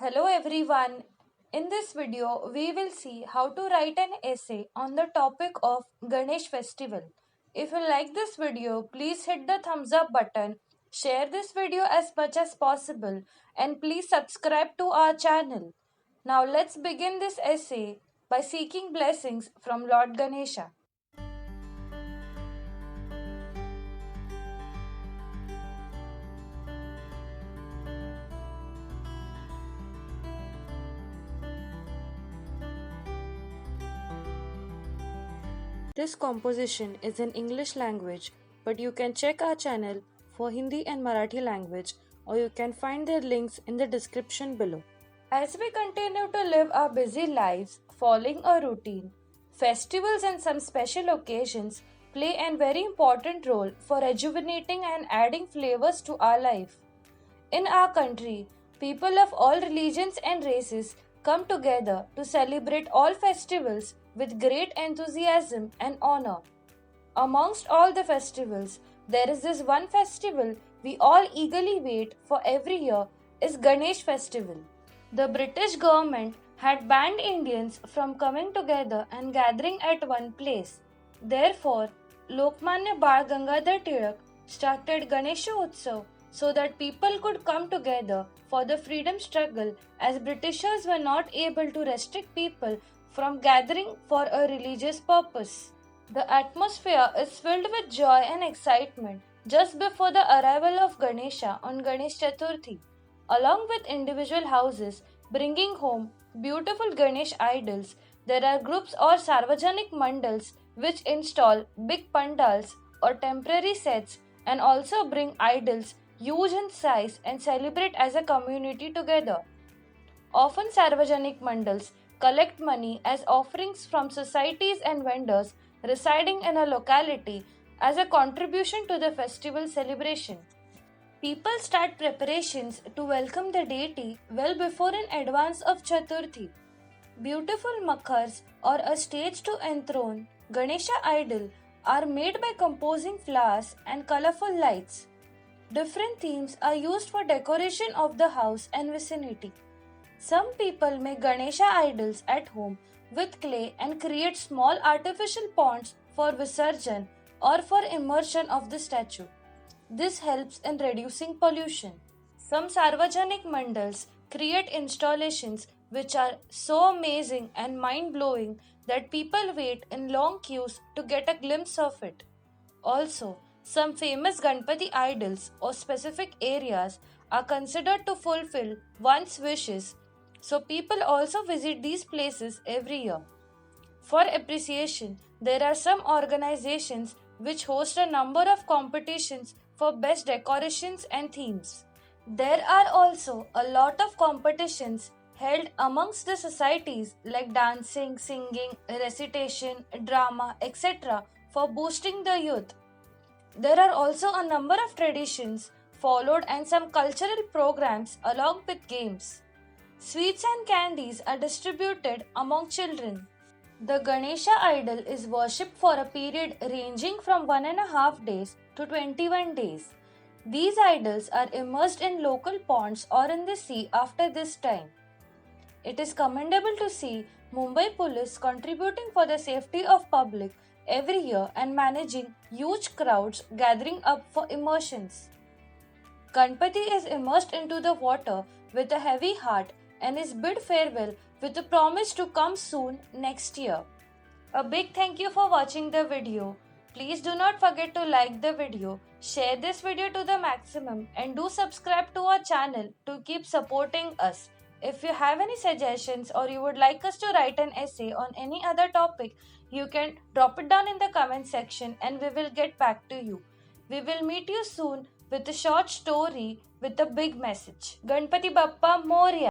Hello everyone. In this video, we will see how to write an essay on the topic of Ganesh festival. If you like this video, please hit the thumbs up button, share this video as much as possible, and please subscribe to our channel. Now let's begin this essay by seeking blessings from Lord Ganesha. This composition is in English language, but you can check our channel for Hindi and Marathi language, or you can find their links in the description below. As we continue to live our busy lives following a routine, festivals and some special occasions play a very important role for rejuvenating and adding flavors to our life. In our country, people of all religions and races come together to celebrate all festivals with great enthusiasm and honor. Amongst all the festivals, there is this one festival we all eagerly wait for every year is Ganesh festival. The British government had banned Indians from coming together and gathering at one place. Therefore, Lokmanya Bal Gangadhar Tilak started Ganesha Utsav so that people could come together for the freedom struggle, as Britishers were not able to restrict people from gathering for a religious purpose. The atmosphere is filled with joy and excitement just before the arrival of Ganesha on Ganesh Chaturthi, along with individual houses bringing home beautiful Ganesh idols. There are groups or Sarvajanik mandals which install big pandals or temporary sets and also bring idols huge in size and celebrate as a community together. Often Sarvajanik mandals collect money as offerings from societies and vendors residing in a locality as a contribution to the festival celebration. People start preparations to welcome the deity well before in advance of Chaturthi. Beautiful makhars or a stage to enthrone Ganesha idol are made by composing flowers and colorful lights. Different themes are used for decoration of the house and vicinity. Some people make Ganesha idols at home with clay and create small artificial ponds for Visarjan or for immersion of the statue. This helps in reducing pollution. Some Sarvajanik mandals create installations which are so amazing and mind-blowing that people wait in long queues to get a glimpse of it. Also, some famous Ganpati idols or specific areas are considered to fulfill one's wishes, so people also visit these places every year. For appreciation, there are some organizations which host a number of competitions for best decorations and themes. There are also a lot of competitions held amongst the societies like dancing, singing, recitation, drama, etc. for boosting the youth. There are also a number of traditions followed and some cultural programs along with games. Sweets and candies are distributed among children. The Ganesha idol is worshipped for a period ranging from 1.5 days to 21 days. These idols are immersed in local ponds or in the sea after this time. It is commendable to see Mumbai police contributing for the safety of public every year and managing huge crowds gathering up for immersions. Ganpati is immersed into the water with a heavy heart and is bid farewell with a promise to come soon next year. A big thank you for watching the video. Please do not forget to like the video, share this video to the maximum, and do subscribe to our channel to keep supporting us. If you have any suggestions or you would like us to write an essay on any other topic, you can drop it down in the comment section and we will get back to you. We will meet you soon with a short story with a big message. Ganpati Bappa Moria.